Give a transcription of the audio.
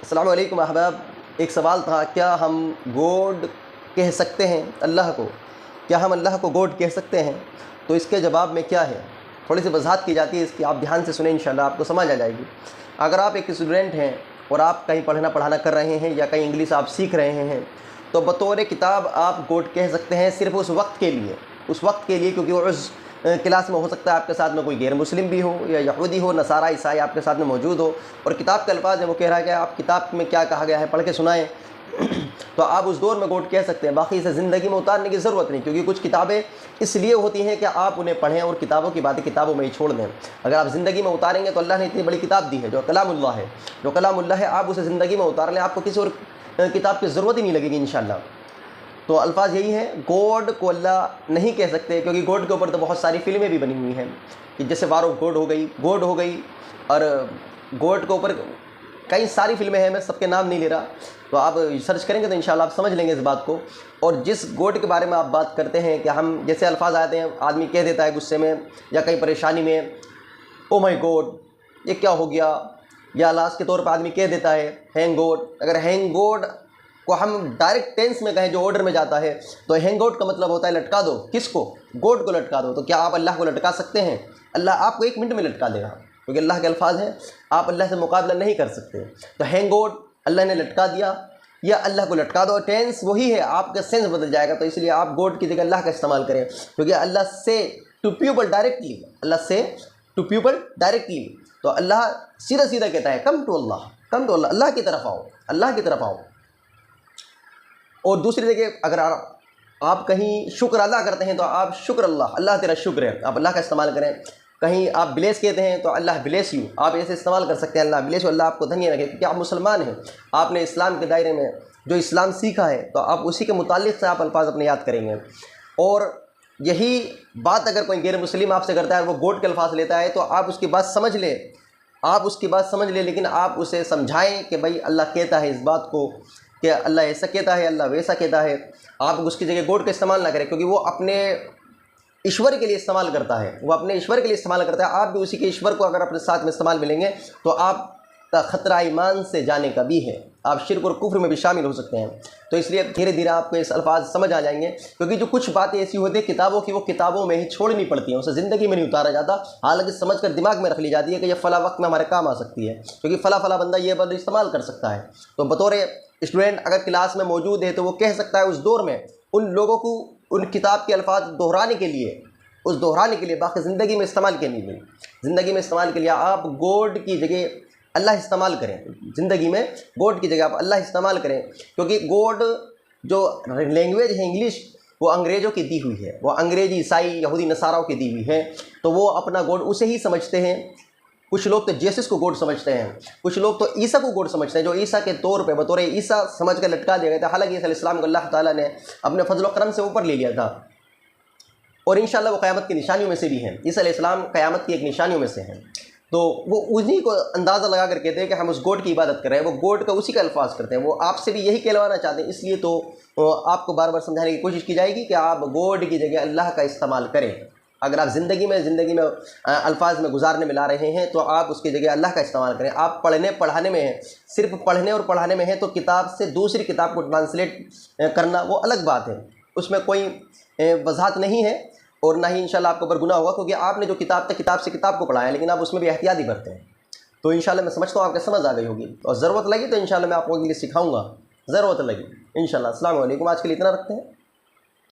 अस्सलाम वालेकुम अहबाब। एक सवाल था, क्या हम गॉड कह सकते हैं अल्लाह को? क्या हम अल्लाह को गॉड कह सकते हैं? तो इसके जवाब में क्या है, थोड़ी सी वजाहत की जाती है इसकी, आप ध्यान से सुने, इंशाल्लाह आपको समझ आ जाएगी। अगर आप एक स्टूडेंट हैं और आप कहीं पढ़ाना कर रहे हैं या कहीं इंग्लिश आप सीख रहे हैं, तो बतौर किताब आप गॉड कह सकते हैं सिर्फ़ उस वक्त के लिए, क्योंकि उस क्लास में हो सकता है आपके साथ में कोई गैर मुस्लिम भी हो, या यहूदी हो, नसारा, ईसाई आपके साथ में मौजूद हो, और किताब के अल्फाज है वो कह रहा है कि आप किताब में क्या कहा गया है पढ़ के सुनाएं। तो आप उस दौर में गॉड कह सकते हैं। बाकी इसे ज़िंदगी में उतारने की ज़रूरत नहीं, क्योंकि कुछ किताबें इसलिए होती हैं कि आप उन्हें पढ़ें और किताबों की बातें किताबों में ही छोड़ दें। अगर आप ज़िंदगी में उतारेंगे तो अल्लाह ने इतनी बड़ी किताब दी है जो कलामुल्लाह है, आप उसे ज़िंदगी में उतार लें, आपको किसी और किताब की ज़रूरत ही नहीं लगेगी इंशाअल्लाह। तो अल्फाज यही हैं, गॉड को अल्लाह नहीं कह सकते, क्योंकि गॉड के ऊपर तो बहुत सारी फ़िल्में भी बनी हुई हैं, कि जैसे वार ऑफ गॉड हो गई, और गॉड के ऊपर कई सारी फिल्में हैं, मैं सबके नाम नहीं ले रहा, तो आप सर्च करेंगे तो इंशाल्लाह आप समझ लेंगे इस बात को। और जिस गॉड के बारे में आप बात करते हैं कि हम, जैसे अल्फाज आते हैं, आदमी कह देता है गुस्से में या कहीं परेशानी में, ओ माय गॉड ये क्या हो गया, या लास्ट के तौर पर आदमी कह देता है हैंग गॉड। अगर हैंग गॉड को हम डायरेक्ट टेंस में कहें जो ऑर्डर में जाता है, तो हैंग गॉड का मतलब होता है लटका दो। किसको? गॉड को लटका दो। तो क्या आप अल्लाह को लटका सकते हैं? अल्लाह आपको 1 मिनट में लटका देगा, क्योंकि अल्लाह के अल्फाज हैं, आप अल्लाह से मुकाबला नहीं कर सकते। तो हैंग गॉड अल्लाह ने लटका दिया, या अल्लाह को लटका दो, टेंस वही है, आपका सेंस बदल जाएगा। तो इसलिए आप गॉड की जगह अल्लाह का इस्तेमाल करें, क्योंकि अल्लाह से टू पीपल डायरेक्टली, तो अल्लाह सीधा सीधा कहता है कम टू अल्लाह, अल्लाह की तरफ आओ। और दूसरी जगह अगर आप कहीं शुक्र अदा करते हैं तो आप शुक्र अल्लाह तेरा शुक्र है, आप अल्लाह का इस्तेमाल करें। कहीं आप ब्लेस कहते हैं तो अल्लाह ब्लेस यू, आप ऐसे इस्तेमाल कर सकते हैं, अल्लाह ब्लेस यू, अल्लाह आपको धन्य रखे, क्योंकि आप मुसलमान हैं, आपने इस्लाम के दायरे में जो इस्लाम सीखा है, तो आप उसी के मुतालिक से आप अल्फाज अपने याद करेंगे। और यही बात अगर कोई गैर मुस्लिम आपसे करता है, वो गॉड के अल्फाज लेता है, तो आप उसकी बात समझ लें, लेकिन आप उसे समझाएं कि भाई अल्लाह कहता है इस बात को, कि अल्लाह ऐसा कहता है, अल्लाह वैसा कहता है। आप उसकी जगह गॉड का इस्तेमाल ना करें, क्योंकि वो अपने ईश्वर के लिए इस्तेमाल करता है, आप भी उसी के ईश्वर को अगर अपने साथ में इस्तेमाल मिलेंगे तो आपका ख़तरा ईमान से जाने का भी है, आप शिर्क और कुफ्र में भी शामिल हो सकते हैं। तो इसलिए धीरे धीरे आपको इस अल्फाज समझ आ जाएंगे, क्योंकि जो कुछ बातें ऐसी होती है किताबों की, वो किताबों में ही छोड़नी पड़ती हैं, उसे ज़िंदगी में नहीं उतारा जाता, हालांकि समझ कर दिमाग में रख ली जाती है कि यह फ़ला वक्त में हमारे काम आ सकती है, क्योंकि फ़ला बंदा ये बंदा इस्तेमाल कर सकता है। तो बतौर स्टूडेंट अगर क्लास में मौजूद है तो वो कह सकता है उस दौर में उन लोगों को उन किताब के अल्फाज दोहराने के लिए, बाकी ज़िंदगी में इस्तेमाल के लिए नहीं। ज़िंदगी में इस्तेमाल के लिए आप गॉड की जगह अल्लाह इस्तेमाल करें, ज़िंदगी में गॉड की जगह आप अल्लाह इस्तेमाल करें, क्योंकि गॉड जो लैंग्वेज है इंग्लिश, वो अंग्रेज़ों की दी हुई है, वो अंग्रेज़ी, ईसाई, यहूदी, नसाराओं की दी हुई है, तो वो अपना गॉड उसे ही समझते हैं। कुछ लोग तो जीसस को गॉड समझते हैं, कुछ लोग तो ईसा को गॉड समझते हैं, जो ईसा के तौर पे बतौर ईसा समझ कर लटका दिया गया था। हालांकि ईसा अलैहिस्सलाम को अल्लाह ताला ने अपने फजल व करम से ऊपर ले लिया था, और इंशाअल्लाह वो क़यामत की निशानियों में से भी हैं। ईसा अलैहिस्सलाम क़यामत की एक निशानियों में से हैं, तो वो उन्हीं को अंदाज़ा लगा कर कहते हैं कि हम उस गॉड की इबादत कर रहे हैं, वो गॉड का उसी का अल्फाज करते हैं, वो आपसे भी यही कहलवाना चाहते हैं। इसलिए तो आपको बार बार समझाने की कोशिश की जाएगी कि आप गॉड की जगह अल्लाह का इस्तेमाल करें। अगर आप ज़िंदगी में अल्फाज में गुजारने में ला रहे हैं, तो आप उसकी जगह अल्लाह का इस्तेमाल करें। आप पढ़ने पढ़ाने में हैं, सिर्फ पढ़ने और पढ़ाने में हैं, तो किताब से दूसरी किताब को ट्रांसलेट करना वो अलग बात है, उसमें कोई वजाहत नहीं है, और ना ही इंशाल्लाह आपको ऊपर गुनाह होगा, क्योंकि आपने जो किताब से किताब को पढ़ा है, लेकिन आप उसमें भी एहतियात ही बरतें हैं। तो इंशाल्लाह मैं समझता हूँ आपको समझ आ गई होगी, और ज़रूरत लगी तो इंशाल्लाह मैं आपको के लिए सिखाऊँगा, ज़रूरत लगी इंशाल्लाह। अस्सलाम वालेकुम, आज के लिए इतना रखते हैं।